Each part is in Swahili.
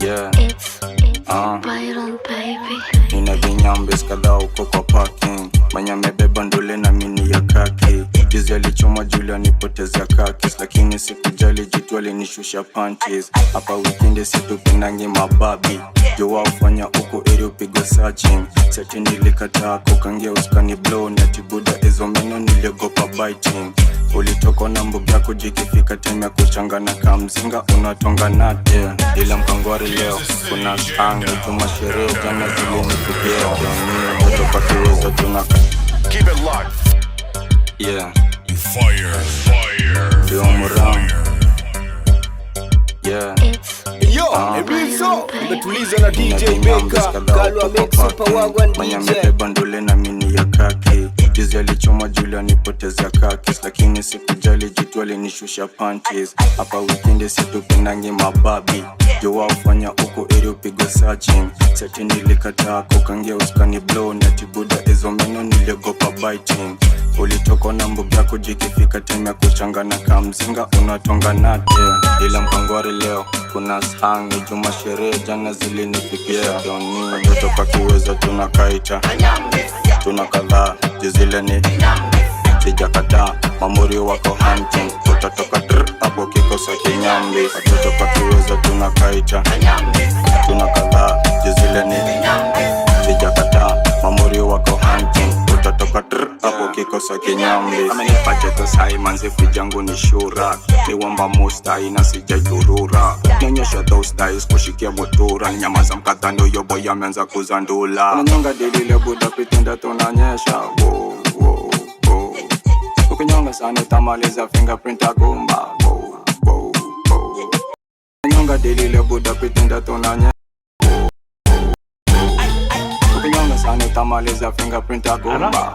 Yeah. Byron baby. Nina vinyambes kadhaa uko kwa parking. Manya mebeba ndole na mini ya kaki. Juzi alichoma Julia nipotezea kakis. Lakini sikujali jitu alinishusha panties. Hapa weekend situpinangi mababi. Joa ufanya uko eri upigwa searching. Seti nilikataa kukangia uskani blow. Natibuda ezo meno niliogopa biting. Ulitoko na mbugi yako jikifika time ya kuchangana kamzinga unatonga nate. Ila mkangwari leo kuna sangi tuma sherehe jana zile nifikia jamii. Toto pakiweza tunaka keep it locked. Yeah. Fire. Yeah. Yo, Ebizo, umetuliza na DJ Maker. Kalwa Mix Super Wagwan DJ. Manya mebeba ndole na mini ya kaki. Juzi alichoma Julia nipotezea kakis. Lakini sikujali jitu alinishusha panties. Hapa weekend situpinangi mababi. Joa ufanya uko eri upigwa searching. Seti nilikataa kukangia uskani blow. Natibuda ezo meno niliogopa biting. Ulitoko na mbugi yako jikifika time ya kuchangana kamzinga unatonga nate. Ila mkangwari leo kuna sangi juma sherehe jana zili nifikia doni. Toto pakiweza tunakaita tunakadhaa jizile ni sijakataa mamuri wako hunting. Utatoka hapo kikosa kinyambi. Toto pakiweza tunakaita tunakadhaa jizile ni sijakataa mamuri wako hunting. Utatoka hapo kikosa kinyambi. Amenipache tosai manzi fijangu ni shura. Niwamba mustai na sijajurura. Nyonyesha those styles kushikia motora. Nyamaza mkatano yo boy ameanza kuzandula. Unanyonga dilile buda pitenda tunanyesha. Ukinyonga sana utamaliza fingerprint agumba. Unanyonga dilile buda pitenda tunanyesha. Ukinyonga sana utamaliza fingerprint agumba.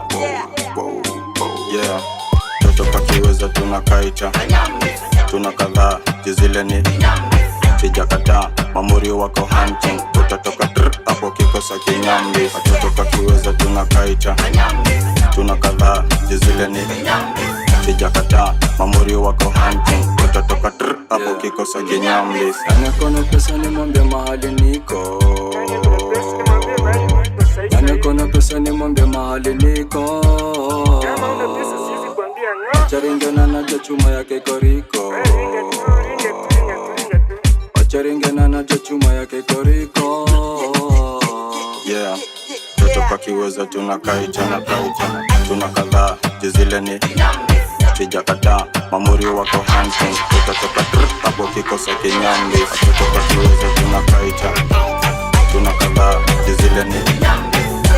Yeah. Toto pakiweza tunakaita tunakadhaa jizile ni sijakataa mamuri wako hunting. Utatoka hapo kikosa kinyambi. Toto pakiweza tunakaita tunakadhaa jizile ni sijakataa mamuri wako hunting. Utatoka hapo kikosa kinyambi. Anakona pesa ni mwambie mahali niko. Anakona pesa ni mwambie mahali niko. Charingena na chuma yake koriko. Charingena na chuma yake koriko. Yeah. Toto pakiweza tunakaita tunakadhaa jizile ni sijakataa mamuri wako hunting. Utatoka hapo kikosa kinyambi. Toto pakiweza tunakaita tunakadhaa jizile ni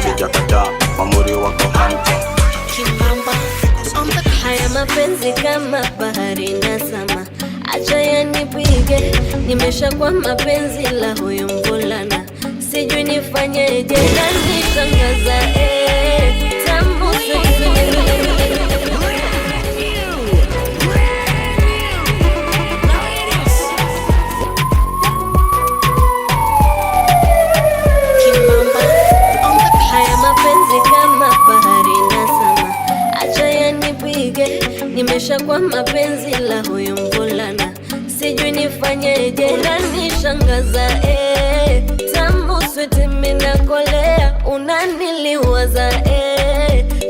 sijakataa mamuri wako hunting. Haya mapenzi kama bahari na sama. Acha yanipige, nimeshakuwa mapenzi la huyu mvulana. Sijui nifanyeje na nitangaza tamu haya mapenzi kama bahari na sama. Acha yanipige, nimeshakuwa mapenzi la huyu mvulana. Sijui nifanyeje unanishangaza tamu switi minakolea. Unaniliwaza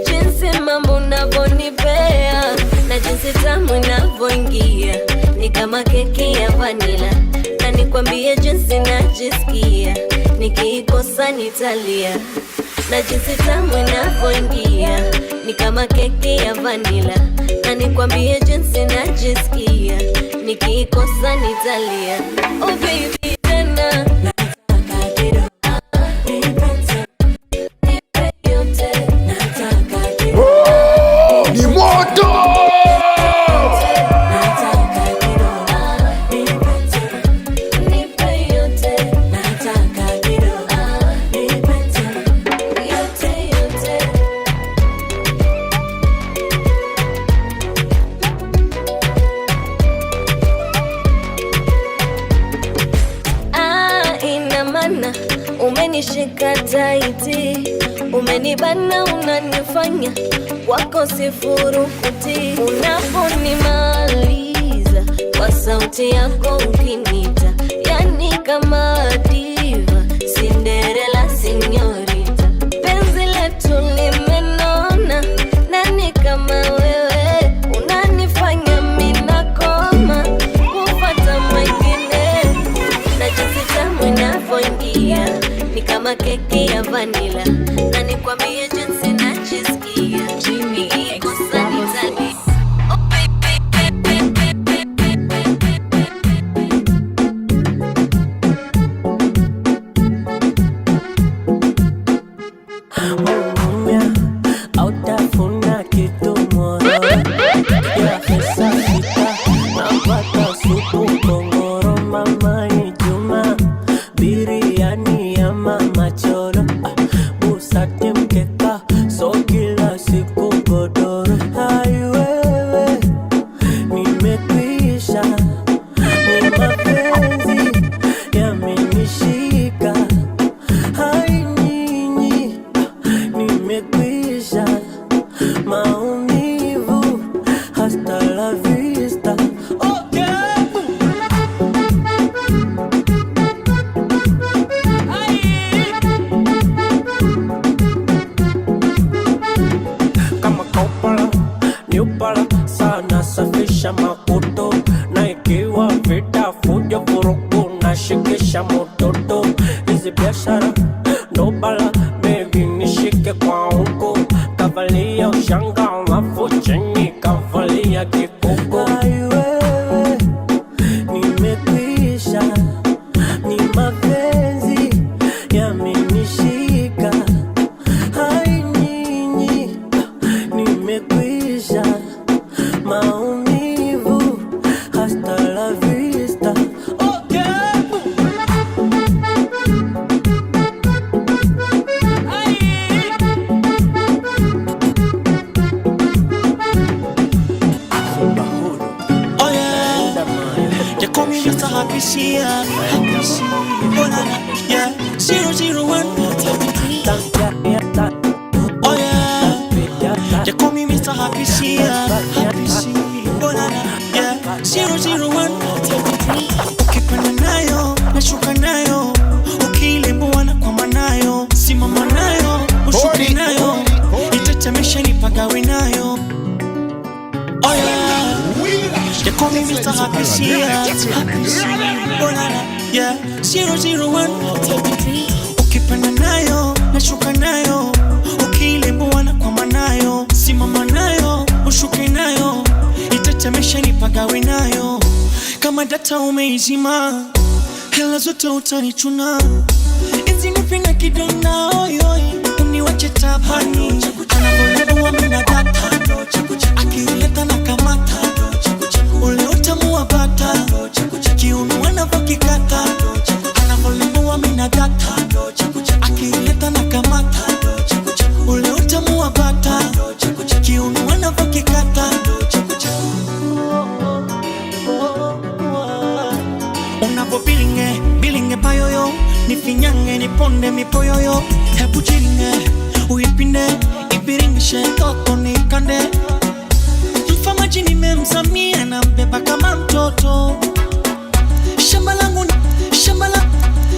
jinsi mambo unavonipea. Na jinsi tamu inavoingia ni kama keki ya vanila. Na nikwambie jinsi najisikia nikiikosa nitalia. Na jinsi tamu inavoingia ni kama keki ya vanila. Na nikwambie jinsi najisikia nikiikosa nitalia. Oh baby tena ni moto. Umenishika taiti, umenibana, unanifanya wako sifuru kuti. Unaponimaliza kwa sauti yako ukinita, yani kama diva, Cinderella señorita. Penzi letu limenona, nani kama wewe, unanifanya mina koma, kufata mwengine. Na jinsi tamu inavyoingia, ni kama keki ya vanilla. Na nikwambie jinsi najisikia, Jimmy iko sanitani. Autafuna kitu moro ya pesa sita, napata supu kongoro, mama ni Juma, biriani ya mama cholo, busati mkeka, so kila siku godoro. Hai wewe, nimekwisha, ni mapenzi yamenishika. Hai nyinyi, nimekwisha, maumivu, hasta la vista. Kama kaupala, niupala, sana safisha makuto. Na ikiwa vita fujo vurugu, na shikisha mototo. Hizi biashara, ndo bala, baby nishike kwa huko. Kavalia ushanga, alafu chini kavalia kikuko. Hai wewe, nimekwisha, ni mapenzi yamenishika. Hai nyinyi, nimekwisha, maumivu, hasta la vista. Oh yeah, you call me Mr. Happy Sia. Oh na na, yeah, 001. Oh yeah, you call me Mr. Happy Sia. Oh na na, yeah, 001. Ukipanda nayo, nashuka nayo. Ukilembo wanakwama nayo, simama nayo, ushuke nayo. Itatamesha nipagawe nayo. Oh yeah, you call me Mr. Happy Sia. Oh na na, yeah, 001. Ukipanda nayo, nashuka nayo. Ukilembo wanakwama nayo, simama nayo, ushuke nayo. Itatamesha nipagawe nayo. Kama data umeizima, hela zote utanichuna. Hizi nipinga kidonda, oi oi, uniwache tabani. Anavyolebu wa mina data, akileta na kamata. Ule utamu wa bata, kiunu wanavyokikata. Anavyolebu wa mina data, akileta na kamata. Ule utamu wa bata, kiunu wanavyokikata. Unapo bilinge payoyo, nifinyange niponde mipoyoyo. Hebu chiringe, uipinde, ibiringishe toto nikande. Mfamaji nimemzamia na mbeba kama mtoto.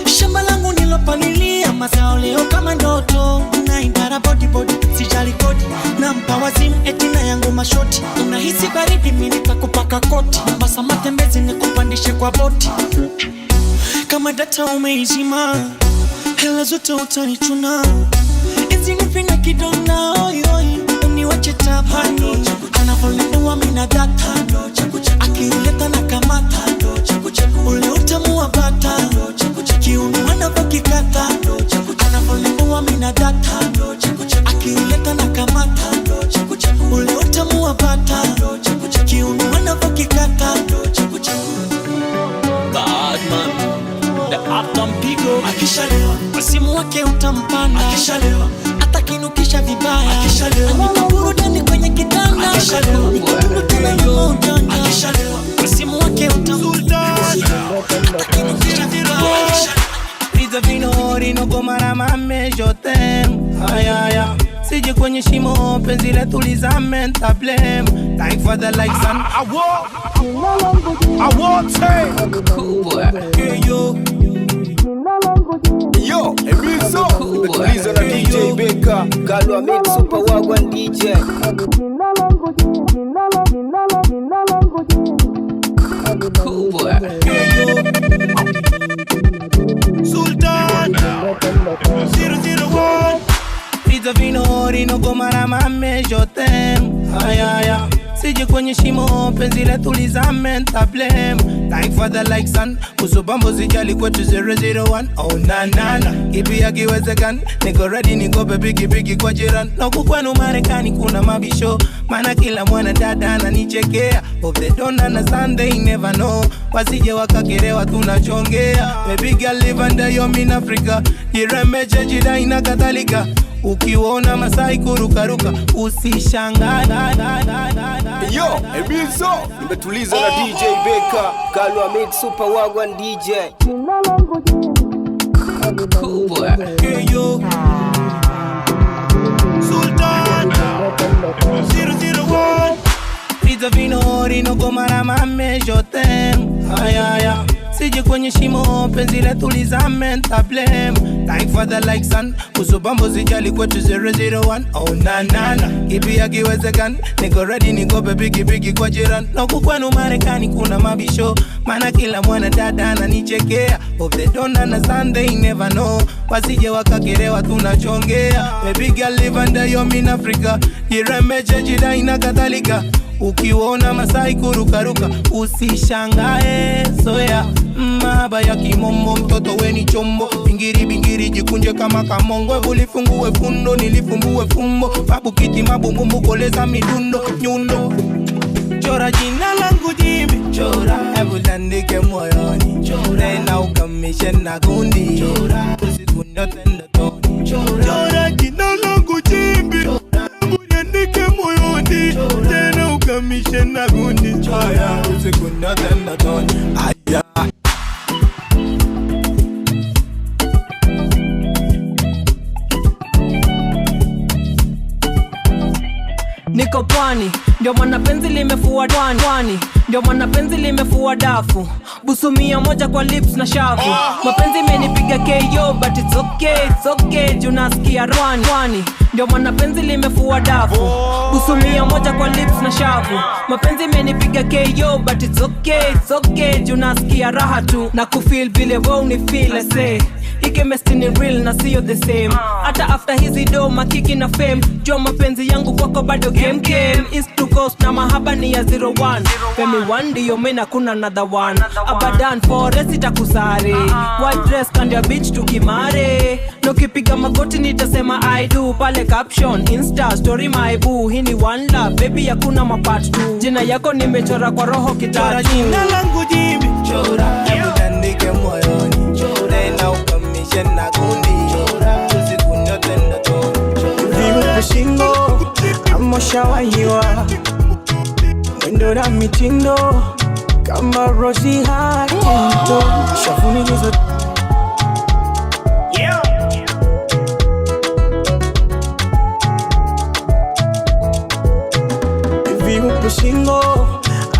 Shamba langu nilopalilia, mazao leo kama ndoto. Naindara body sijali kodi, na mpawazimu etina yangu mashoti. Unahisi baridi mimi nitakupaka koti, basa matembezi nikupandishe kwa boti. Kama data umeizima, hela zote utanichuna. Hizi nipinga kidonda, oi oi, uniwache tabani. Anavyolebu wa mina data, akileta na kamata. Ule utamu wa bata, kiunu wanavyokikata. Anavyolebu wa mina data, akileta na kamata. Ule utamu wa bata, kiunu wanavyokikata. God man, the Uptown Pigo. Akishalewa, wasimu wake utampanda. Akishalewa, atakinukisha vibaya. Akishalewa, burudani kwenye kitanda. Akishalewa, nikutundu tena na mojanja. Akishalewa, wasimu wake utampanda. Atakinukisha vibaya. Pizza vino rino goma na mame jotem. Ayaya, sije kwenye shimo penzi letu lizame ntablem. Thank for the likes and I want take. Cool boy. Hey yo, Umetuliza na DJ Beka, Galwa Mix Super Wagwan DJ. Cool boy. Sultan 001 Pizza vino rino goma na mame jotem. Ayaya sije kwenye shimo penzi letu lizame ntablem. Like father like son usubambo zijali kwetu 001. Oh na na na kipi yakiwezekana niko ready niko bigi kwa jirani. Na kukwenu Marekani kuna mabisho mana kila mwana dada ananichekea. Hope they don't understand, they never know. Wasije wakakerewa tunachongea. Baby girl live under your in Africa. Jiremeche jidai na kadhalika. Ukiona Masai kurukaruka usishangae. Yo, Emizo, nimetuliza na DJ Beka, Galwa Mix Super Wagwan DJ. Cool boy. Yo. Sultan 001 Pizza vino rino goma na mame jotem. Ayaya sije kwenye shimo penzi letu lizame ntablem. Like father like son usubambo zijali kwetu 001. Oh na na na kipi yakiwezekana niko ready niko bigi kwa jirani. Na kukwenu Marekani kuna mabisho mana kila mwana dada ananichekea. Hope they don't understand, they never know. Wasije wakakerewa tunachongea. Baby girl live under your in Africa. Jiremeche jidai na kadhalika. Ukiona Masai kurukaruka usishangae. Soya maba ya kimombo mtoto weni chombo. Bingiri jikunje kama kamongwe. Ulifungue fundo nilifumbue fumbo. Babu kiti mabumbumbu koleza midundo nyundo. Chora jina langu Jimmy chora. Hebu landike moyoni chora. Na ukamishe na gundi chora. Usiku nyote ndotoni chora. Jina langu Jimmy chora. Hebu landike moyoni chora. Na ukamishe na gundi chora. Usiku nyote ndotoni aya. Niko pwani, ndio maana penzi limefua dwani. Ndio maana penzi limefua dafu. Busu 100 kwa lips na shavu. Mapenzi imenipiga KO but it's okay juu nasikia rwani. Ndio maana penzi limefua dafu. Busu 100 kwa lips na shavu. Mapenzi imenipiga KO but it's okay juu nasikia raha tu. Na kufeel vile wewe unifeel I say. Ikemesti ni real na siyo the same. Hata after hizi do makiki na fame. Jua mapenzi yangu kwako bado game. East to coast na mahaba ni ya 01. Femi 1 ndiyo mena kuna another one. Abadan forest itakusare. White dress kandi ya beach tukimare. Nukipiga magoti nitasema I do. Pale caption insta story my boo. Hii ni one love baby hakuna mapart 2. Jina yako nimechora kwa roho kitatu. Jina langu Jimmy chora. Hebu landike moyoni chora. Na ukamishe na gundi chora. Usiku nyote ndotoni Viwe shingo amoshawahiwa. Mwendo na mitindo kama Rosie Huntington. Shafuni hizo Viwe shingo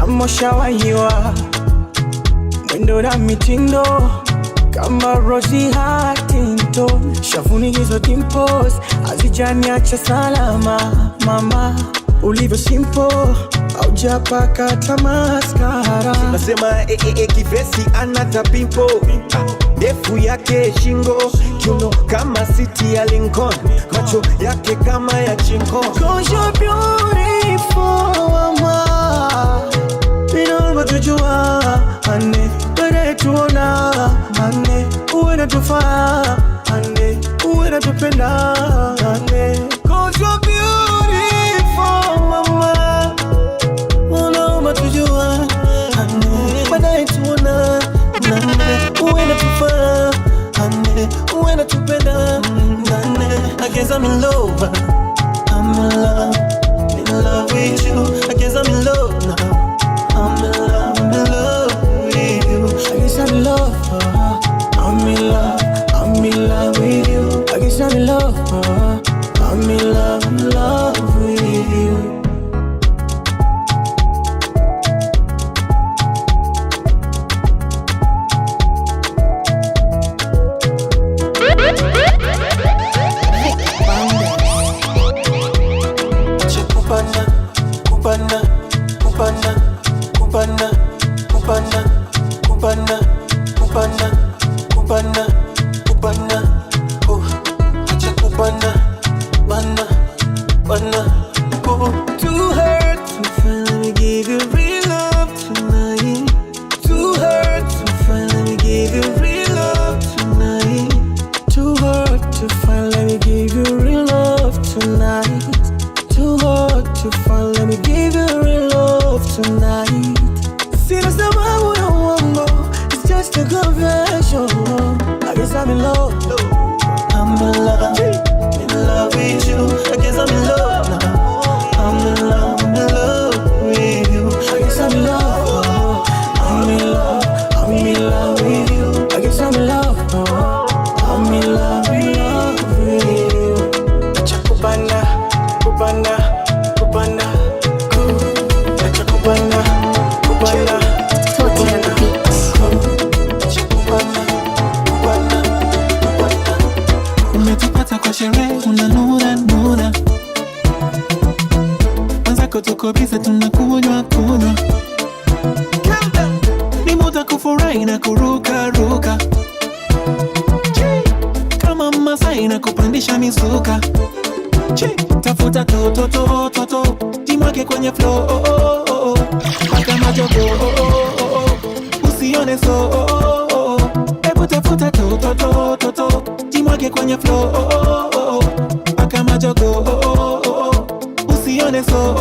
amoshawahiwa. Mwendo na mitindo kama Rosie Huntington. Shavuni hizo dimples hazijaniacha salama. Mama ulivyo simple haujapaka tamaskara. Nasema kivesi anata pimpo. Ndefu yake shingo kiuno kama city ya Lincoln. Macho yake kama ya chinko. Cause you're beautiful mama. Binongo tujua ane. Bere tuona ane. Uwe na tufaa ane. Uwe na tupenda ane. Cause you're beautiful mama. Binongo tujua ane. Bere tuona ane. Uwe na tufaa ane. Uwe na tupenda ane. I guess I'm in love. I'm in love with you. I guess I'm in love now. I'm in love with you. I guess I'm in love. I'm in love with you. I guess I'm in love. kubana, kubana, oh, acha kubana, bana, bana, oh. Too hurt to finally give you real love tonight. Too hurt to finally give you real love tonight. Too hard to finally give you real love tonight. Too hard to finally give you real love tonight. Sina sababu ya uongo, it's just a confession. I guess I'm in love. I'm in love with you. I guess I'm in love now. I'm in love with you. I guess I'm in love. I'm in love with you. I guess I'm in love now. I'm in love with you. Acha kubana, kubana, kubana, acha kubana, kubana. Totally on the beat. Acha kubana, kubana, kubana. Umetupata kwa sherehe unanura nura, wenzako tuko bize tunakunywa kunywa, ni muda kufurahi na kuruka ruka, kama Masai na kupandisha mizuka. Tafuta toto jimwage kwenye flow, paka majogo, usione so, ebu tafuta toto jimwage kwenye flow, paka majogo, usione so.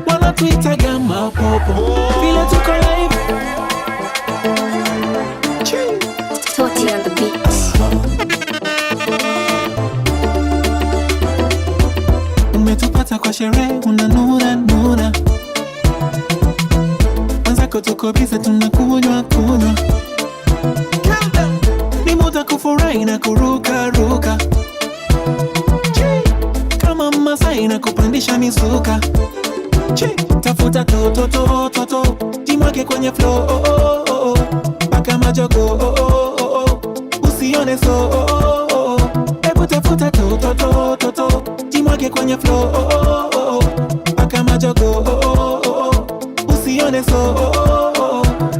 Wanatuitaga mapopo, vile tuko live. Totally on the beat. Umetupata kwa sherehe unanura nura, wenzako tuko bize tunakunywa kunywa, ni muda kufurahi na kuruka ruka, kama Masai na kupandisha mizuka. Tafuta toto jimwage kwenye flow, paka majogo, usione so, ebu tafuta toto jimwage kwenye flow, paka majogo, usione so.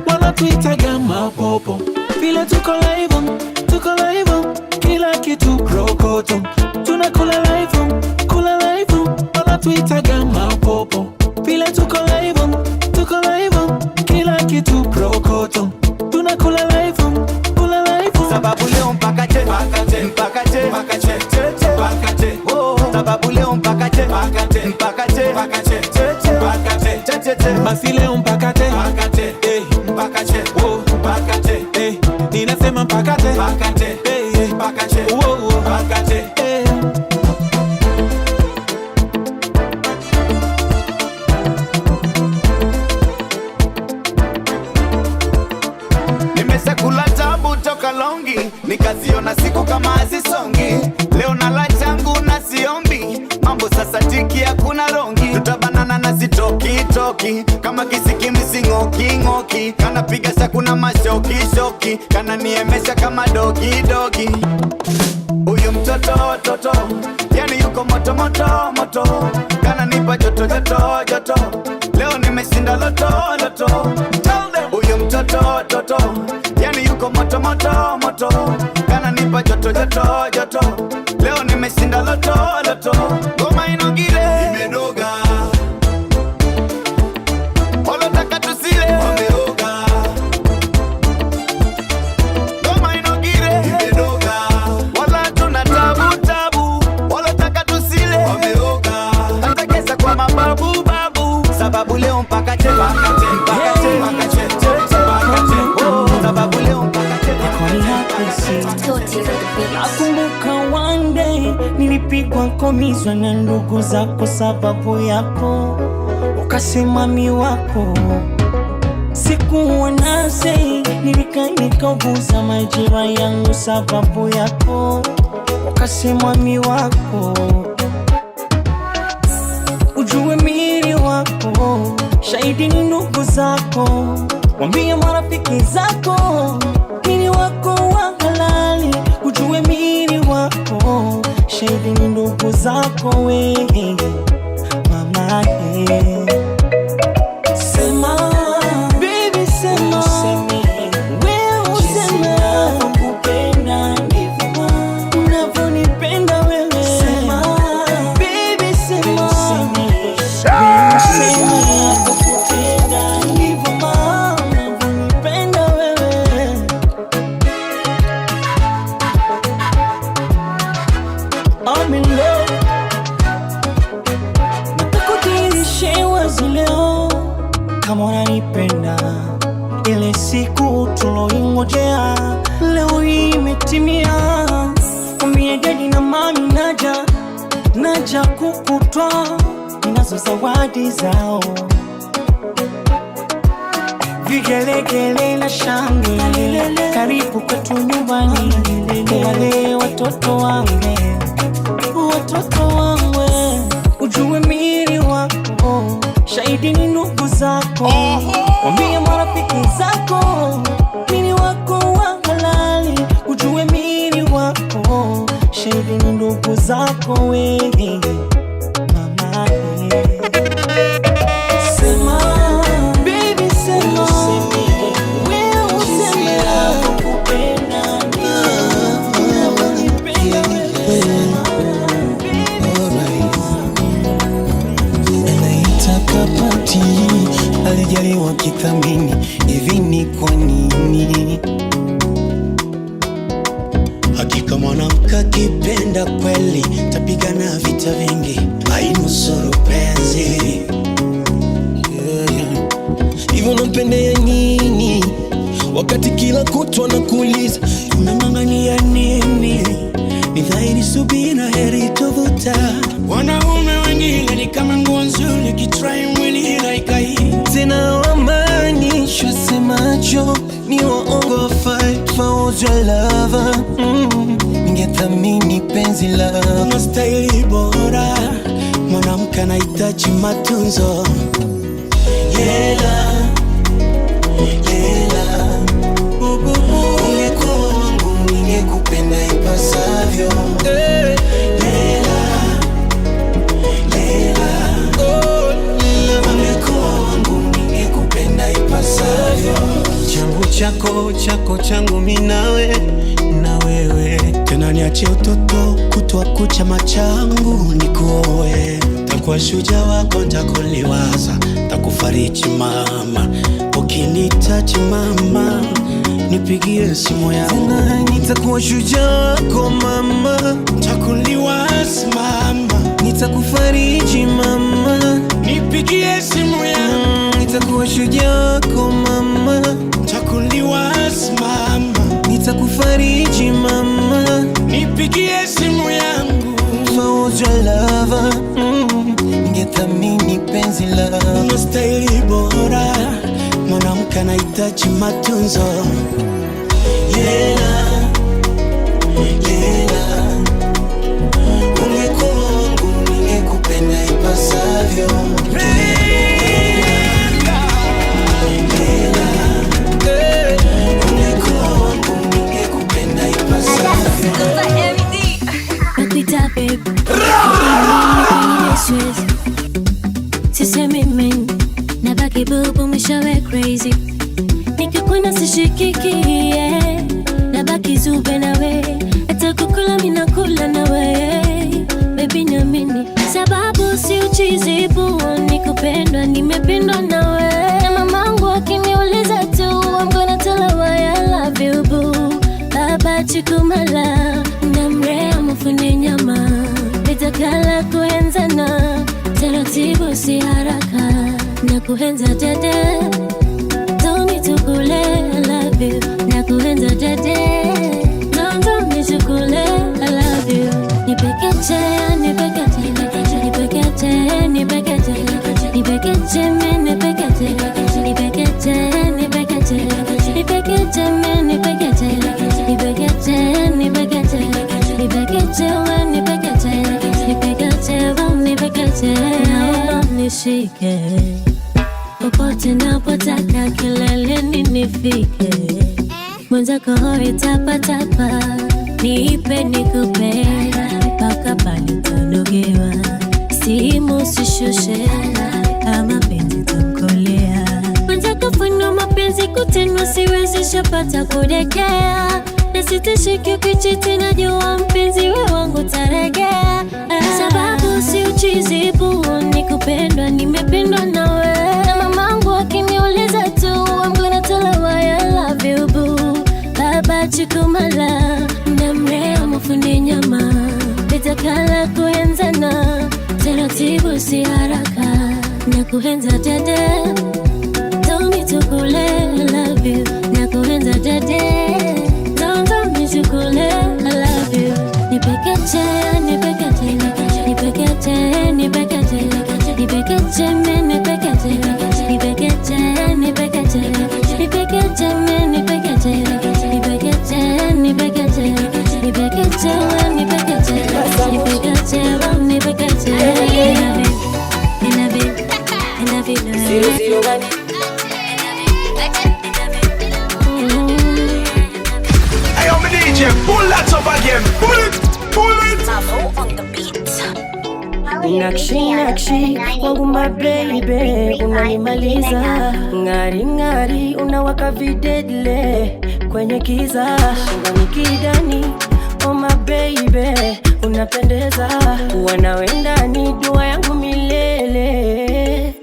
Wanatuitaga mapopo, vile tuko live, kila kitu rokoto, tunakula live, wanatuitaga mapopo, vile tuko live, kila kitu rokoto, tunakula live, sababu leo mpaka che, oh, sababu leo mpaka che, basi leo mpaka che, oh, ninasema mpaka che, oh, nimeshakula tabu toka longi, nikaziona siku kama hazisongi. Leo nala changu na siombi, mambo sasa tiki hakuna rongi. Tutabanana na sitoki kama kisikimi singoki, kanapiga shakuna mashoki, kana niemesha kama dogi. Huyu mtoto yani yuko moto, kana nipa joto. Leo nimeshinda loto. Huyu mtoto yani yuko moto, kana nipa joto. Leo nimeshinda loto. Goma inogire imenoga, wala taka tusile wameoga. Goma inogire imenoga, wala tuna tabu, wala taka tusile wameoga. Atakesa kwa mababu, sababu leo mpaka che, sababu leo mpaka che. Totally on the beat. Nakumbuka one day nilipigwa komizwa na ndugu zako sababu yako, ukasema mi wako sikuwa nase, nikauguza majira yangu sababu yako, ukasema mi wako. Ujue mili wako, shahidi ni ndugu zako, wambie marafiki zako, mili wako wa halali. Ujue mili wako, shahidi ni ndugu zako we mama. Sema baby, sema we nilipokea, leo hii imetimia. Mwambie daddy na mami naja kukutwa, ninazo zawadi zao, vigelegele na shangwe, karibu kwetu nyumbani, wale watoto wangu, ujue mimi wako, shahidi ni ndugu zako, mwambie marafiki zako, mimi wako wa halali, ujue mimi wako, shahidi ni ndugu zako wewe, mama. Sema baby, sema wewe, sema kupenda kapati alijaliwa kithamini, hivi ni kwa nini? Hakika mwanamke akipenda kweli tapigana vita vingi, hainusuru penzi. Hivyo unampendea nini wakati kila kutwa nakuuliza unang'ang'ania nini? Ni dhahiri subira heri tovuta. Wanaume wengine ni kama nguo nzuri, kitrai mwili haikai tena, wamaanishwa semacho ni waongo. Fight for your lover, ningethamini penzi lako. Unastahili bora, mwanamke anahitaji matunzo. Yela ungekuwa wangu ningekupenda ipasavyo. Chako changu mimi nawe na wewe, tena niache utoto kutwa kucha machangu nikuoe. Takuwa shujaa wako, nitakuliwaza, takufariji mama, ukinitaji mama nipigie simu yangu. Nitakuwa shujaa wako mama, nitakuliwaza mama, nitakufariji mama nipigie simu yangu. Nitakuwa shujaa wako mama, nitakuliwaza mama, nitakufariji mama nipigie simu yangu. For your lover, ningethamini penzi lako. Unastahili bora, mwanamke anahitaji matunzo. Ungekuwa wangu ningekupenda ipasavyo. Sisemi mimi nabaki bubu, mwishowe crazy, nikikuna sishikiki, nabaki zube nawe, hata kukula mina kula nawe, baby naamini, sababu si uchizi buu, nikupendwa nimependwa nawe, na mamangu akiniuliza tu I'm gonna tell her why I love you boo. Baba chikumala namrea mufune nyama, vitakala kuenzana taratibu si haraka, na kuhenza dede don't need to kule I love you, na kuhenza dede don't need to kule I love you. Nipekeche nipekeche nipekeche nipekeche nipekeche me nipekeche nipekeche nipekeche nipekeche me nipekeche nipekeche nipekeche nipekeche we nipekeche nipekeche we nipekeche, naomba nishike popote napotaka, kileleni nifike, mwenzako hoi tapatapa, niipe nikupe mpaka palitonogewa, simu sishushe kama penzi tamkolea, mwenzako funo mapenzi kutenwa siwezi shapata kudekea, na sitashiki kuchiti, najua mpenzi we wangu taregea, sababu si uchizi buu, nikupendwa nimependwa nawe, na mamangu akiniuliza tu I'm gonna tell her why I love you boo. Baba chikumala namrea mufune nyama, vitakala kuenzana taratibu si haraka, na kuhenza dede don't need to kule I love you, na kuhenza mapenzi dede Zonzo nishukule I love you Nipekeche, nipekeche Nipekeche, nipekeche Nipekeche, me nipekeche Nipekeche, nipekeche Nipekeche, me nipekeche Nipekeche, nipekeche Nipekeche, we nipekeche Nipekeche, we nipekeche I love you Hey, I'm a DJ, pull that up again. Pull it. Mavo on the beat. Nakshi wangu my baby, unanimaliza ngari ngari, unawaka videdle kwenye kiza, shingani kidani. Oh my baby, unapendeza, wanawendani dua yangu milele.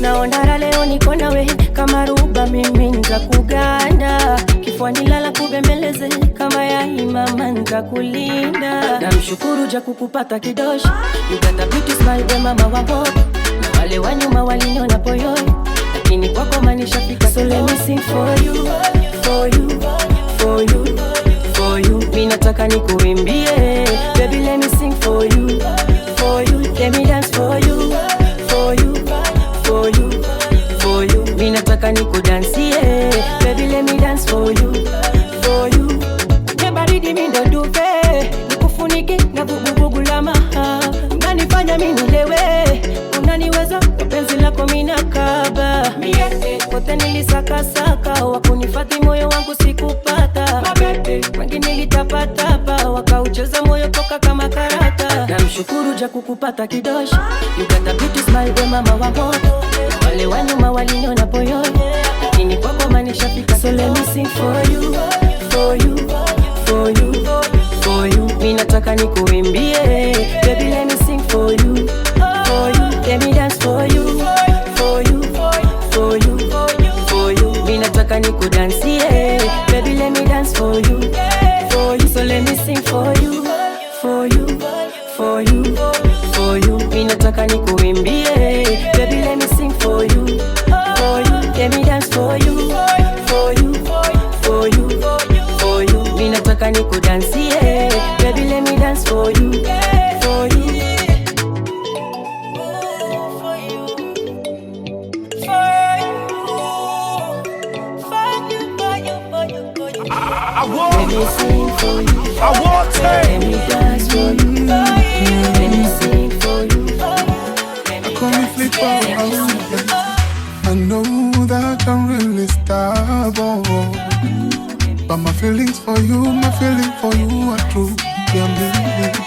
Naondara leo niko nawe kama ruba, mimi nza kuganda kifuani lala kubembeleze kama ya imama nza kulinda. Namshukuru ja kukupata kidoshi, you got a beauty smile we mama wa boy, na wale wa nyuma waliniona poyoi, lakini kwako manisha fika. So let me sing for you, for you, for you, for you. Mimi nataka nikuimbie, baby let me sing for you, for you. Let me dance for you, for you, for you, for you. Mimi nataka nikudansie, baby let me dance for you, for you. Baridi mimi ndo duve, nikufunike na vuguvugu la maha. Unanifanya mimi nilewe, unaniweza kwa penzi lako mimi nakaba. Mie kote nilisakasaka, wakunifadhi moyo wangu sikupata. Wengi nilitapatapa, wakaucheza moyo toka kama karata. Namshukuru ja kukupata kidoshi, you got a beauty smile we mama wa moto, wale wa nyuma waliniona poyoi, lakini kwako manisha fika. So let me sing for you, for you, for you, for you. Mimi nataka nikuimbie, baby let me sing for you, for you. Let me dance for you, for you, for you, for you. Mimi nataka nikudansie, baby let me dance for you, for you. So let me sing for you, for you, for you, for you. Mimi nataka nikuimbie, baby let me sing for you, for you. Let me dance for you, for you, for you, for you. Mimi nataka nikudansie, baby let me dance for you, for you. I want it. Let me dance for you. Let me sing for you. I know that I'm really stubborn, but my feelings for you are true. Can't believe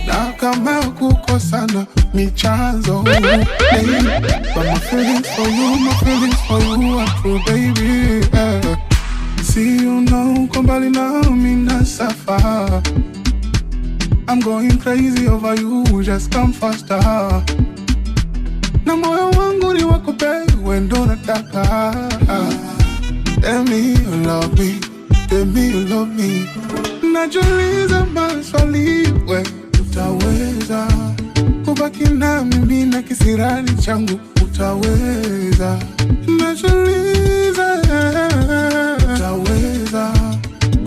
na kama kukosana ni chanzo, baby. But my feelings for you are true, baby. See you now, kumbali na mina safa. I'm going crazy over you, just come faster. Na moyo wangu ni wako babe, wendo nataka. Tell me you love me, tell me you love me. Najiuliza maswali, we utaweza kubaki na mimi na kisirani changu, utaweza. Najiuliza utaweza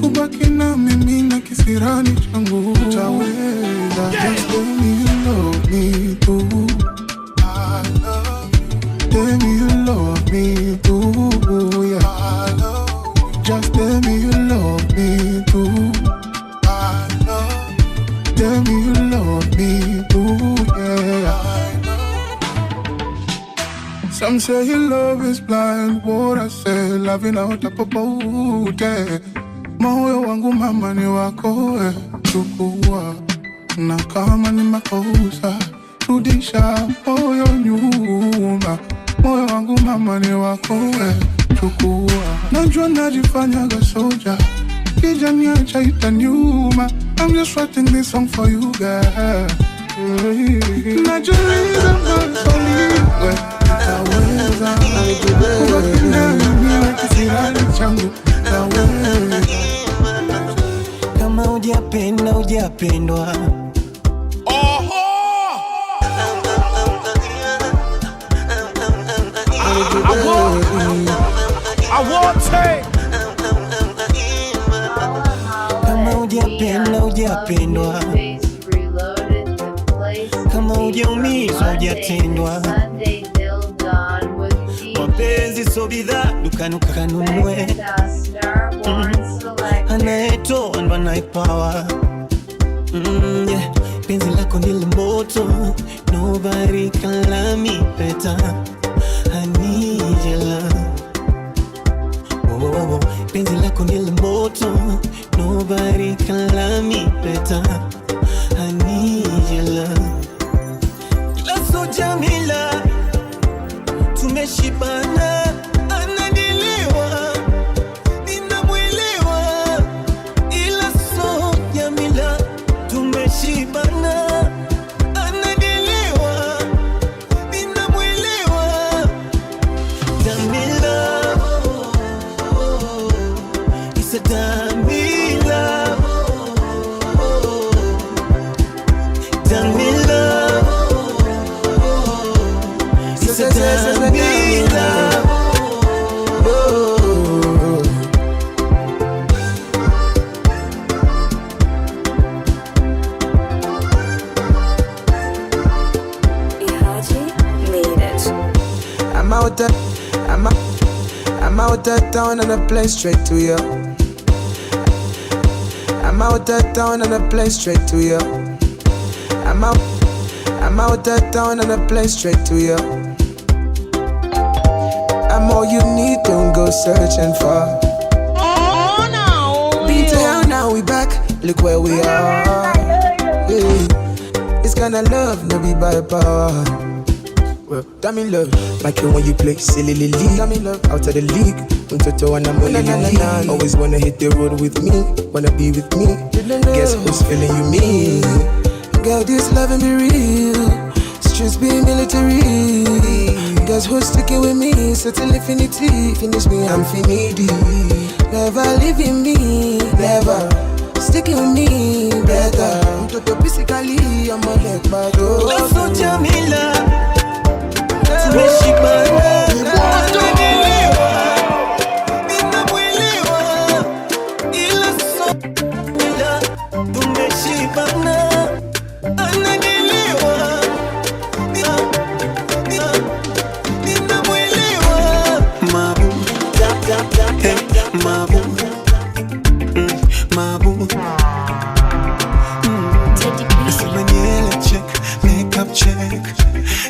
kubaki na mimi na kisirani changu, utaweza. Just tell me you love me too, tell me you love me too, yeah. Just tell me you love me too, tell me you love me too, yeah. Some say your love is blind, what I say, loving out up about it. Moyo wangu mama ni wako, chukua. Na kama ni makosa, rudisha moyo nyuma. Moyo wangu mama ni wako, chukua. Najua najifanyaga soja, kijani acha itaniuma. I'm just writing this song for you, girl. Najiuliza maswali, we utaweza kubaki na mimi na kisirani changu, utaweza. Kama hujapenda hujapendwa, I want it. hujapenda hujapendwa, kama hujaumizwa hujatendwa. Mapenzi so bidhaa dukani ukanunue, anayetoa ndo anaipawa. Yeah. Penzi lako ni moto, nobody can love me better. I need your love. Oh, penzi lako ni moto, nobody can love me better. I need your love. Lazo Jamila, tumeshibana, anadiliwa, ninamwelewa. Ila so Jamila, tumeshibana, anadiliwa, ninamwelewa. Jamila, it's a Jamila, Jamila, it's a Jamila. I'm out of town and I play straight to you. I'm out of town and I play straight to you. I'm out of town and I play straight to you. I'm all you need, don't go searching for. Oh no! Been to hell, now we back. Look where we are. Yeah. It's kinda love, no be by power. Well, damn in love, like it when you play silly league. Damn in love, out of the league. Untoto and I'm only always wanna hit the road with me, wanna be with me. Guess who's feeling you, me? Girl, this loving be real. Streets be military. Guess who's sticking with me? Settle infinity. Finish me, I'm finity. Never leaving me, never sticking with me, better. Untoto physically, I'm a leg back. Let's go, Jamila. Tumeshibana, anadiliwa, ninamwelewa. Ila so Jamila, tumeshibana, anadiliwa, ninamwelewa. Mabu, hey, mabu, mabu. Nasema nyele check, makeup check.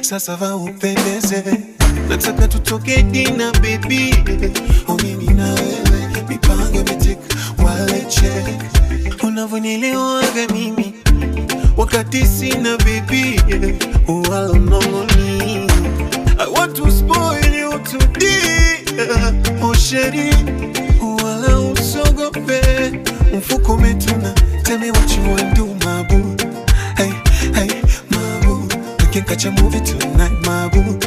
Sasa va upendeze, nataka tutoke dina baby. Mimi na wewe, mipango mitik, wale check. Unavonielewaga mimi, wakati sina baby. Wala unongoni, I want to spoil you today. Oh sheri, wala usogope. Mfuko umetuna, tell me what you want do, my boo. Hey, hey, my boo. We can catch a movie tonight, my boo.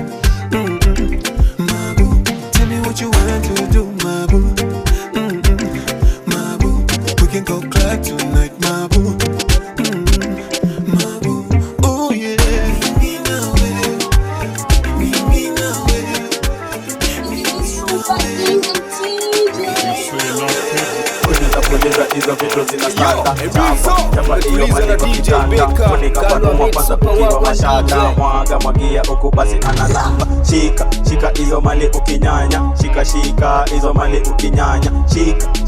My boo. Tell me what you want to do, my boo. My boo. We can go club tonight, my boo. My boo. Oh yeah. Me now, me now, hizo vitu zinastanda chapa hiyo mali kitanda funika panua kwanza kukiwa mashada mwaga mwagia huku basi analamba shika hizo mali ukinyanya shika hizo mali ukinyanya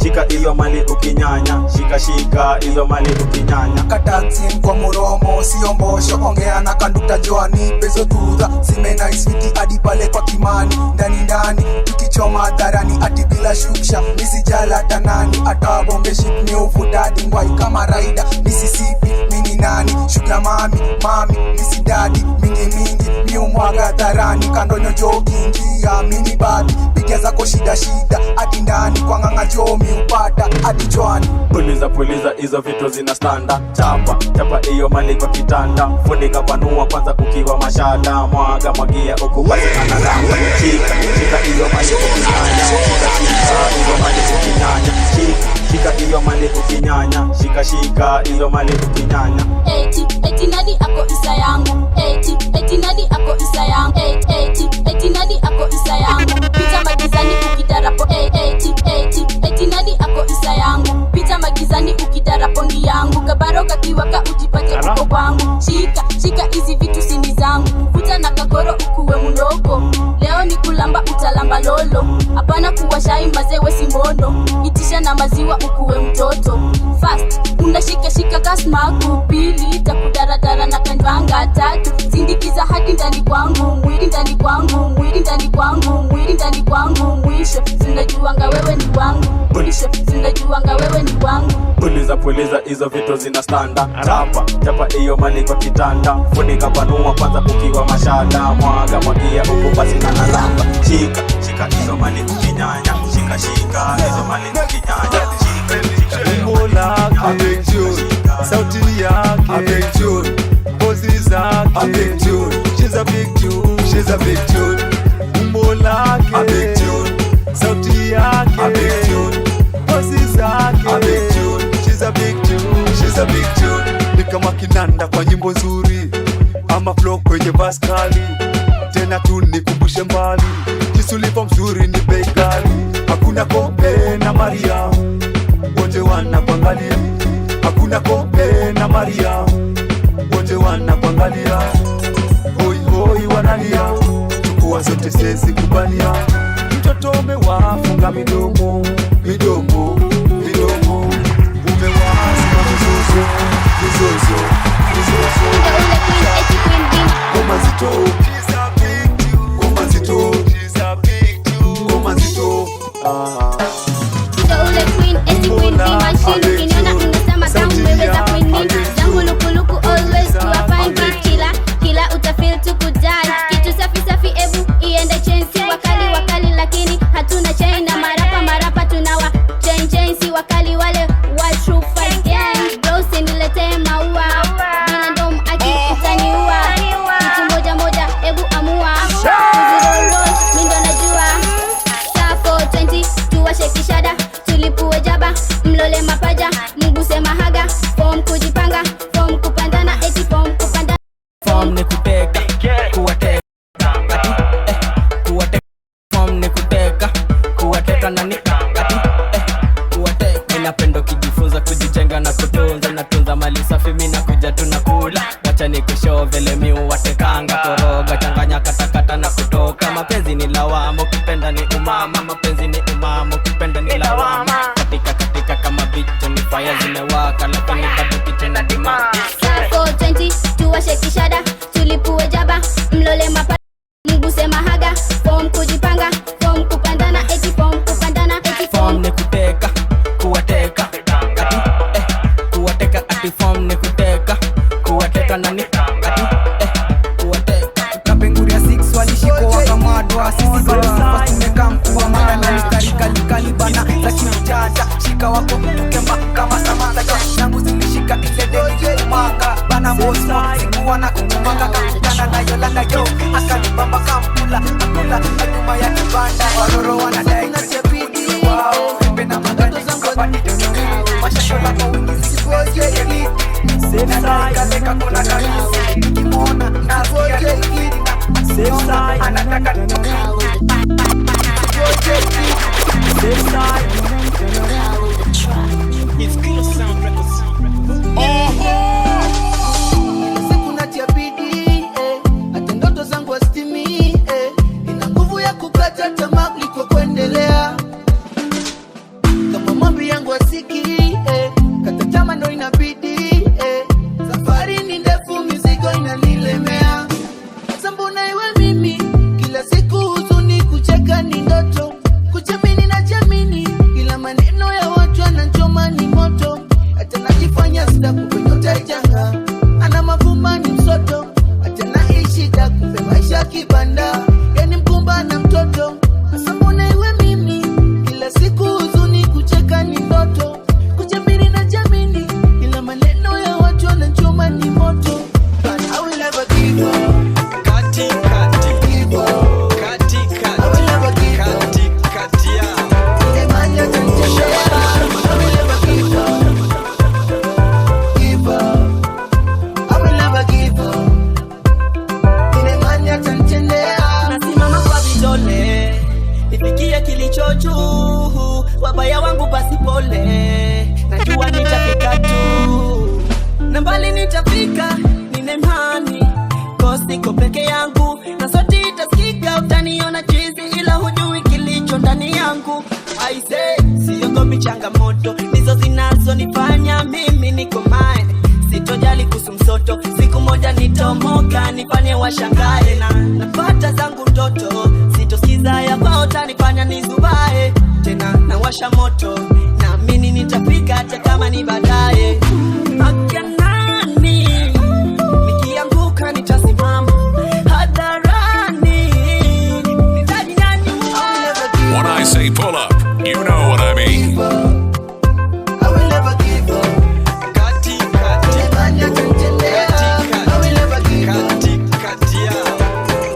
shika hizo mali ukinyanya shika hizo mali ukinyanya Kataxi kwa muromo sio mbosho ongea na kanduta joani pezo tuza simena iswiti hadi pale kwa Kimani ndani tukichoma hadharani ati bila shuksha nisijala tanani ata bombe ship ni ufutadi ngwai kama raida Mississippi mini nani shuka mami nisi daddy mingi mi umwaga hadharani kandonyo jogingi ya mini babi piga zako shida hadi ndani kwa nganga jomi upata hadi joani puliza hizo vitu zinastanda chapa hiyo mali kwa kitanda funika panua kwanza kukiwa mashada mwagia huku basi analamba shika hiyo mali ukinyanya shika hizo mali ukinyanya shika hiyo mali ukinyanya shika hiyo mali ukinyanya eti nani ako isa yangu eti nani ako isa yangu eti nani ako isa yangu pita magizani ukitarapo eti nani ako isa yangu pita magizani ukitarapo joto fast unashika kasmaku pili takudaradara na kandwanga tatu sindikiza hadi ndani kwangu mwili ndani kwangu mwili ndani kwangu mwili ndani kwangu mwisho sinajuanga wewe ni wangu mwisho sinajuanga wewe ni wangu puliza hizo vitu zina standa chapa iyo mali kwa kitanda funika panua kwanza ukiwa mashada mwagia huko basi na nalamba shika hizo mali ukinyanya shika hizo mali ukinyanya umbo lake sauti yake pozi zake she's a big tune she's a big tune umbo lake sauti yake pozi zake she's a big tune she's a big tune ni kama kinanda kwa nyimbo nzuri ama flow kwenye baskali tena tu nikumbushe mbali jinsi ulivyo mzuri ni bei ghali hakuna kope na Maria wote wanakuangalia hakuna kope na Maria wote wanakuangalia hoi hoi wanalia chukua zote sezi kubania mtoto umewafunga midomo umewasima mizozo Goma zito ule queen, eti queen, be machine. Ukiniona unasema kama umeweza kuinini. Zangu lukuluku always to a fine beat. Kila utafeel tu kujali. Kitu safi ebu iende chensi. Wakali lakini hatuna chain. Na marapa tunawa chain. Si wakali wale wa true fight gang. Bro siniletee maua. Bila ndom aki utaniua. Kitu moja ebu amua. Roll mindo najua. Safo 20 tuwashe kishada. Tulipue jaba, mlole mapaja, mguse mahaga, form kujipanga, form kupandana, eti form kupandana. Form ni kuteka, kuwateka, kuwateka. Form ni kuteka, kuwateka na nika, kuwateka. Ninapenda kijifunza kujijenga na kutunza, natunza mali safi mimi nakuja tunakula. Wacha nikushow vile mimi watekanga, koroga changanya katakata na kutoka. Mapenzi ni lawama, ukipenda ni umama, mapenzi ni umama, ukipenda ni lawama. Katika kama bicho ni fire zimewaka, lakini bado kitenda dima. Safo 20 tuwashe kishada, tulipue jaba, mlole mapaja, mguse mahaga, form kujipanga, form kupandana, eti form kupandana, eti form ni kuteka, kuwateka, kuwateka, ati form ni kuteka, kuwateka na nika, kuwateka. Kapenguria 6 walishiko wakamadwa, sisi bado tumeka mkua mara na mistari kali bana za kijaja, shika wako tukemba kama samanta yangu zilishika ile deni kumanga bana mosmo sikuwa na kumanga kakutana na Yolanda yo akanibamba kampula akula nyuma ya kibanda waroro wanadai na chepidi wao pepe na magani kapati dono mashashola kwa wingi sikuoje yeli sasa kaleka kuna karibu kimona na soje ikidi na sasa anataka It's Clear Sound Records. Siku natia bidii, hata ndoto zangu hastimii, nina nguvu ya kukata tamaa kuliko kuendelea. Kama mambi yangu hasiki, kata tamaa ndo inabidi, safari ni ndefu mizigo inanilemea. Sambona iwe mimi, kila siku huzuni kucheka ni ndoto, kuchamini na jamini, kila maneno ya zinazonifanya mimi niko mine. Sitojali kuhusu msoto, siku moja nitomoka nifanye washangae, na napata zangu ndoto, sitosikiza ya kwao tanifanya nizubae tena, na washa moto naamini nitafika hata kama ni baadaye. Akia nani nikianguka nitasimama hadharani, nitajinanyua. When I say pull up, you know what I mean. I will never give up. Kati kati banya kanjelea. I will never give up. Kati kati ya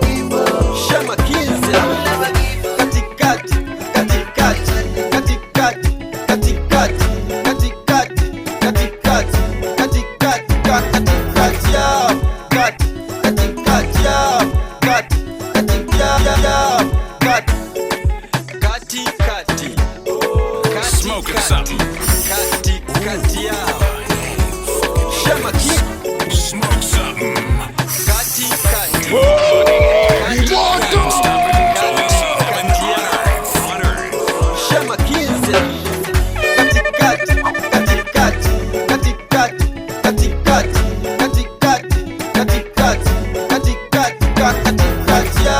give up. Shema Kids. I will never give up. Kati kati kati kati kati kati kati kati kati kati kati kati kati kati kati kati ya kati kati kati ya kati kati ya kati kati kati. Smoking something. Kati kati ya Shema Kids. Smoke something. Kati kati. Shema Kids. Kati kati kati kati kati kati kati kati kati kati kati kati kati kati kati kati ya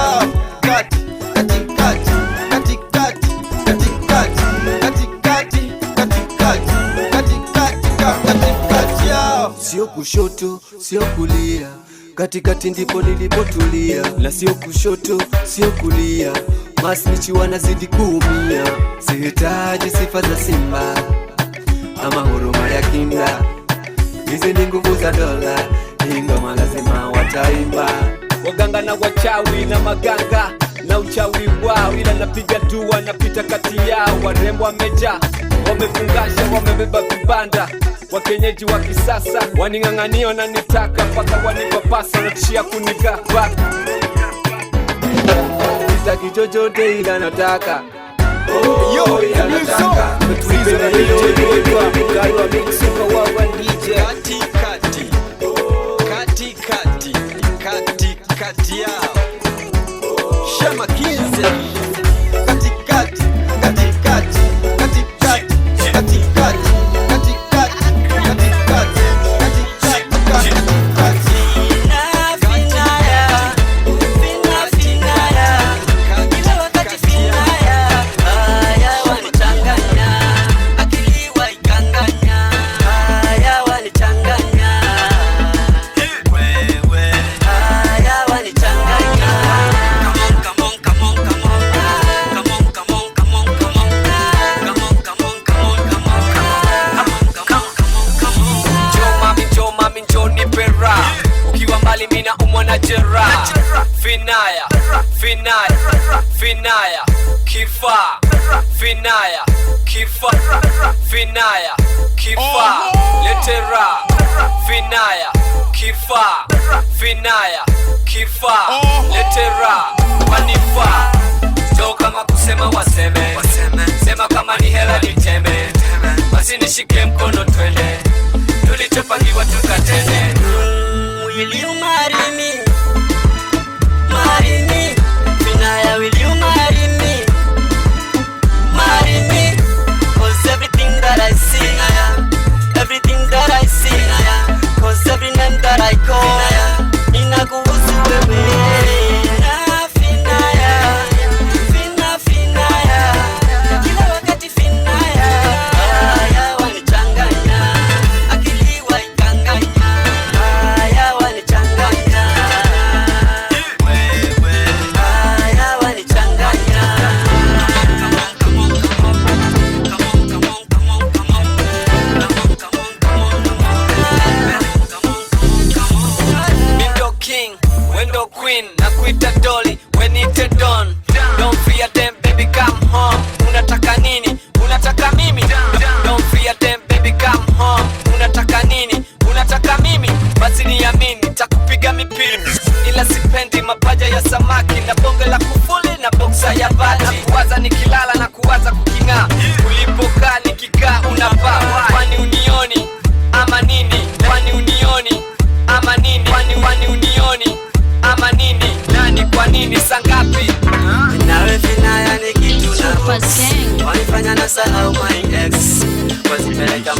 kati kati kati kati kati kati kati kati kati kati kati kati ya sio kushoto sio kulia, katikati ndipo nilipotulia, na sio kushoto sio kulia, masnichi wanazidi kuumia. Sihitaji sifa za simba ama huruma ya kinda, hizi ni nguvu za dola, ingoma lazima wataimba. Waganga na wachawi na maganga na uchawi wao, ila napiga dua napita kati yao. Warembo wamejaa, wamefungasha, wamebeba vibanda, wakenyeji wa kisasa waning'ang'ania na nitaka mpaka wanipapasa na tishia kunigaba. Sitaki chochote ila nataka Yo, ila nataka Tulizo na DJ Beka, Kalwa Mix Super Wagwan DJ. Kati kati kati kati kati kati yao Shema Kids. Kati kati kati kati kati kati kati kati kati kati kati kati kati. Mina umwana jera Finaya, finaya, finaya Kifa, finaya, kifa Finaya, kifa Letera, finaya, kifa Finaya, kifa Letera, wanifa So kama kusema waseme Sema kama ni hela niteme Basi nishike mkono twende Tulichopangiwa tukatene. Will you marry me? Marry me. Finaya, will you marry me? Marry me. Cause everything that I see, everything that I see, cause every name that I call, inakuhusu wewe.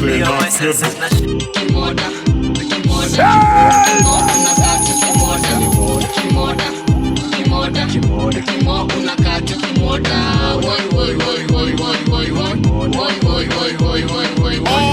They're not good. Kimoda, kimo unakata kimoda. Woi woi woi woi woi woi woi woi woi woi woi woi woi.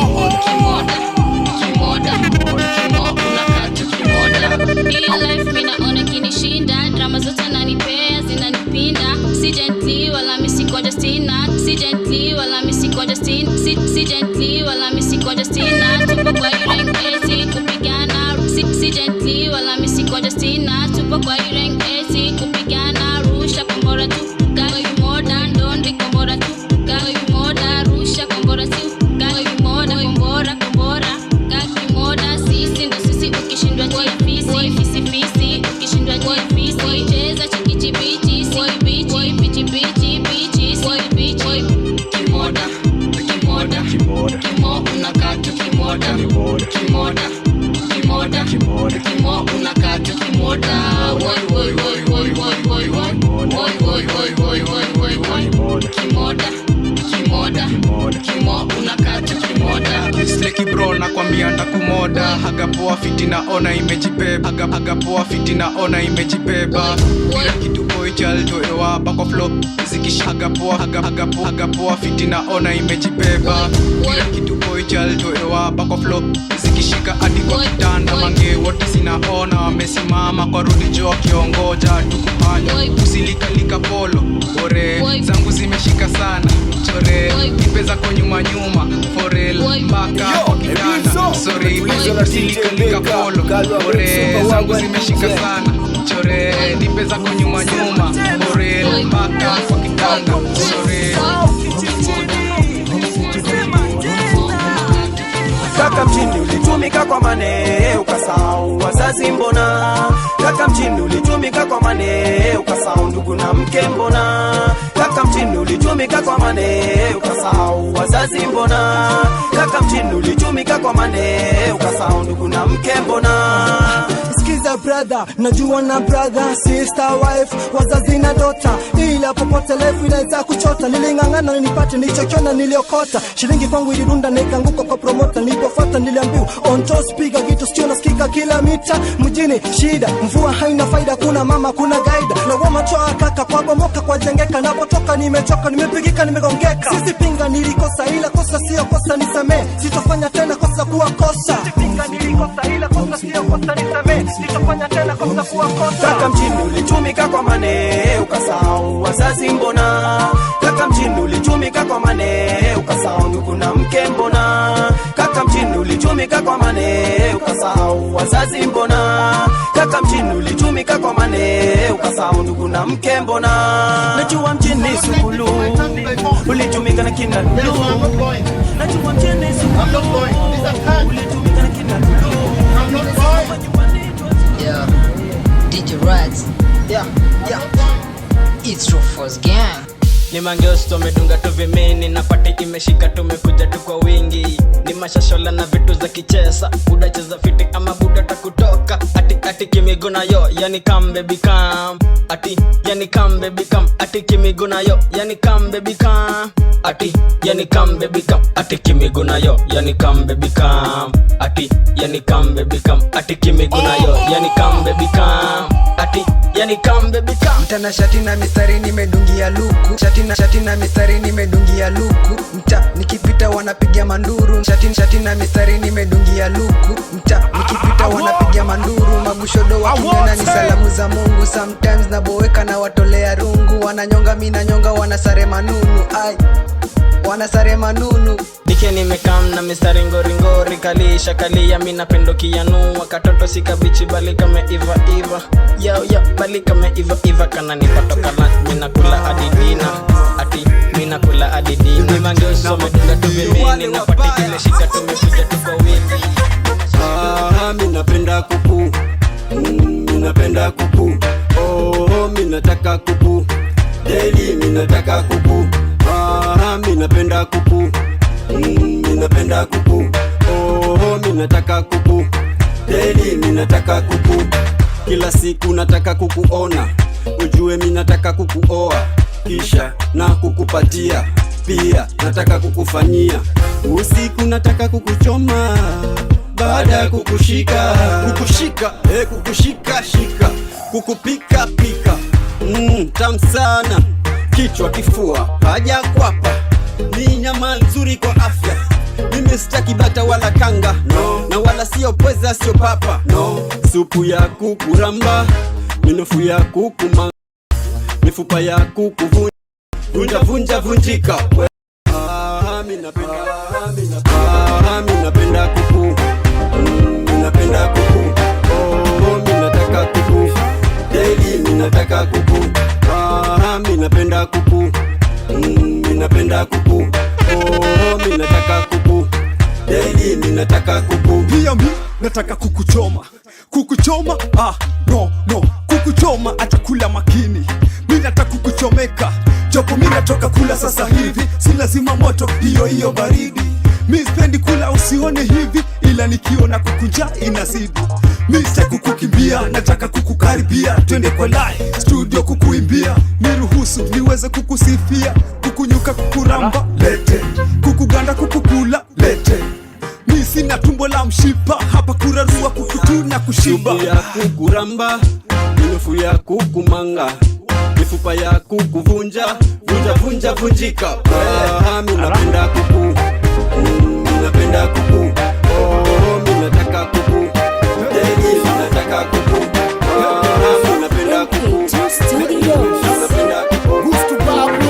Kimoda, kimo unakata kimoda. Hii life mina ona kinishinda, drama zote nanipea zinanipinda. Si gently wala misiko Justina, si gently wala misiko Justina, si gently wala misiko Justina. Tupo kwa ireng ezi kupigana, si gently wala misiko Justina. Tupo kwa ireng ezi kupigana, rusha kombora tu, gayo moda ndondi kombora tu, gayo moda rusha kombora tu, gayo moda kombora kombora, gayo moda sisi ndo sisi ukishindwa jia fisi, fisi fisi ukishindwa jia fisi, cheza chikichi bichi, si bichi, bichi bichi bichi, si bichi. Kimoda, kimo unakata kimoda. Kimo unakata kimoda. Woi woi woi woi woi woi woi woi woi woi woi woi woi. Kimo unakata kimoda. Sleki bro nakwambia ndakumoda. Hagapoa fiti naona imejibeba. Hagapoa fiti naona imejibeba. Kila kitu boy chal toewa back of flow. Zikishi hagapoa fiti naona imejibeba. Kila kitu boy chal toewa back of flow. Zikishika hadi kwa kitanda mange wote sinaona wamesimama kwa rudi jo kiongoja tukupanya. Usilikalika polo ore zangu zimeshika sana chore nipeza kwa nyuma forel mpaka kwa kitanda. Sorry usilikalika polo ore zangu zimeshika sana chore nipeza kwa nyuma forel mpaka kwa kitanda. Sorry kaka mjini ulitumika kwa mane ukasahau wazazi mbona. Kaka mjini ulitumika kwa mane ukasahau ndugu na mke mbona. Kaka mjini ulitumika kwa mane ukasahau wazazi mbona. Kaka mjini ulitumika kwa mane ukasahau ndugu na mke mbona. Sikiza brother, najua na brother, sister, wife, wazazi na dota. Ila popote life inaweza kuchota. Nilingangana nipate nilichokiona niliokota. Shilingi kwangu ilirunda na ikaanguka kwa promoter. Nilipofuata niliambiwa on toes piga kitu sio nasikika kila mita. Mjini shida, mvua haina faida, kuna mama kuna gaida. Na wama toa kaka kwa bomoka kwa jengeka. Napotoka nimechoka nimepigika nimegongeka. Sisi pinga nilikosa ila kosa sio kosa nisamee. Sitofanya tena kosa kuwa kosa. Sisi pinga nilikosa ila kosa sio kosa nisamee. Sitofanya tena kosa kuwa kosa. Kaka mjini ulitumika kwa mane ukasahau wazazi mbona. Kaka mjini ulitumika kwa mane ukasahau ndugu na mke mbona. Kaka mjini ulitumika kwa mane ukasahau wazazi mbona. Kaka mjini ulitumika kwa mane ukasahau ndugu na mke mbona. Najua mjini sukulu ulitumika na kina Lulu. Najua mjini sukulu ulitumika na kina Lulu. Yeah, DJ Rads. Yeah. It's Rufus Gang. Ni mangeos tumedunga tu vimini na pati imeshika tumekuja tu kwa wingi. Ni mashashola na vitu za kichesa. Buda cheza fiti ama buda takutoka. Ati kimiguna yo, yani come baby come. Yani come baby come. Ati kimiguna yo, yani come baby come. Yani come baby come. Ati kimiguna yo, yani come baby come. Yani come baby come. Ati kimiguna yo, yani come baby come. Yani come baby come. Mtana shati na mistari nimedungia luku. Shati na mistari nimedungia luku. Mta nikipita wanapiga manduru. Shati na mistari nimedungia luku. Mta nikipita wanapiga manduru. Magushodo wakinyona ni salamu za Mungu. Sometimes naboeka na watolea rungu. Wananyonga mina nyonga wanasare manunu. Ai wanasare manunu. Dike nimekam na mistari ngoringori. Kalisha kalia mina pendo kianua. Katoto sika bichi bali kame iva. Yo bali kame iva. Kana nipatoka lunch mina kula adidina. Mina kula adidina. Ni mangeoso medunga tuvimini. Na pati imeshika tumekuja tuko wingi. Minapenda kuku. Minapenda kuku. Oh, minataka kuku. Daily minataka kuku. Minapenda kuku. Minapenda kuku. Oh, minataka kuku. Daily minataka kuku. Kila siku nataka kukuona. Ujue minataka kukuoa. Kisha na kukupatia pia nataka kukufanyia. Usiku nataka kukuchoma baada ya kukushika. Kukushika, kukushika shika, kukupika pika. Tamu sana, kichwa kifua haja kwapa, ni nyama nzuri kwa afya. Mimi sitaki bata wala kanga, no. Na wala sio pweza sio papa, no. Supu ya kuku ramba, minofu ya kuku manga, mifupa ya kuku vunja vunja vunjika. Mimi napenda kuku, napenda kuku. Mimi nataka kuku daily, mimi nataka kuku. Mimi napenda kuku, mimi napenda kuku. Mimi nataka kuku daily, mimi nataka kuku. Pia mimi nataka kukuchoma, kukuchoma. No, kukuchoma acha kula makini. Mimi nataka kukuchomeka, jopo mimi natoka kula sasa hivi. Si lazima moto, hiyo baridi. Mimi sipendi kula usione hivi, ila nikiona kukunja inazidi. Mimi sitaki kukukimbia, nataka kukukaribia. Twende kwa live studio kukuimbia, niruhusu niweze kukusifia. Kukunyuka kukuramba lete, kukuganda kukukula lete. Mimi sina tumbo la mshipa, hapa kurarua kukutuna kushiba. Supu ya kukuramba, minofu ya kukumanga, mifupa ya kuku vunja vunjika. Mimi napenda kuku, napenda kuku. Mimi nataka kuku daily, mimi nataka kuku. Mimi napenda kuku, napenda kuku. Gusto babu,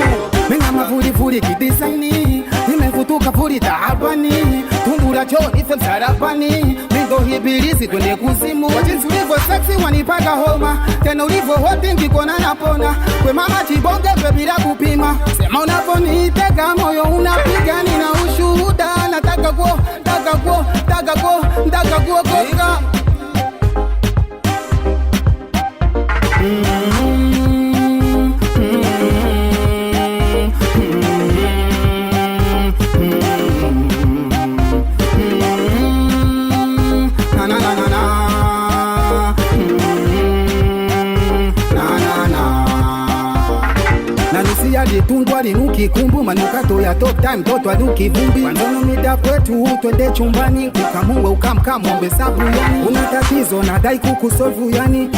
menga mavuri vuri kidesaini, nimevutuka vuri taabani, tumbura choni fem sarapani, mingo hibirisi twende kuzimu. Wajinsi ulivyo sexy wanipaka homa, tena ulivyo hoti ngikona napona. Kwe mama chibonge kwe bila kupima, sema unaponiteka moyo unapiga. Nina ushuhuda, nataka kuo koka. Tundwa linuki kumbu manukato ya top time toto aduki vumbi. Wandono mida kwetu twende chumbani, kukamungwe ukamkamombe sabu yani. Una tatizo nadai kukusolvu yani,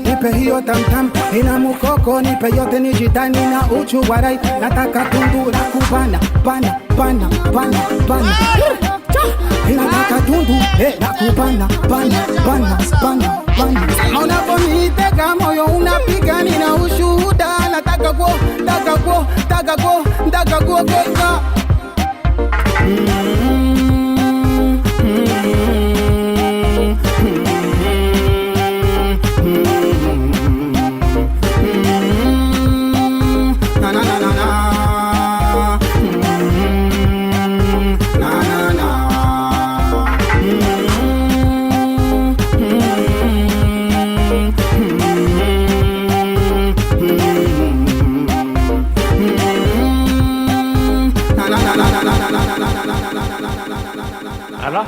nipe hiyo tamtam. Ina mukoko nipe yote nijitani na uchu warai. Nataka tundu la kubana bana. Nataka tundu la kubana bana. Unaponiteka moyo unapiga, nina ushuhuda. Nataka kuo koka. Ala,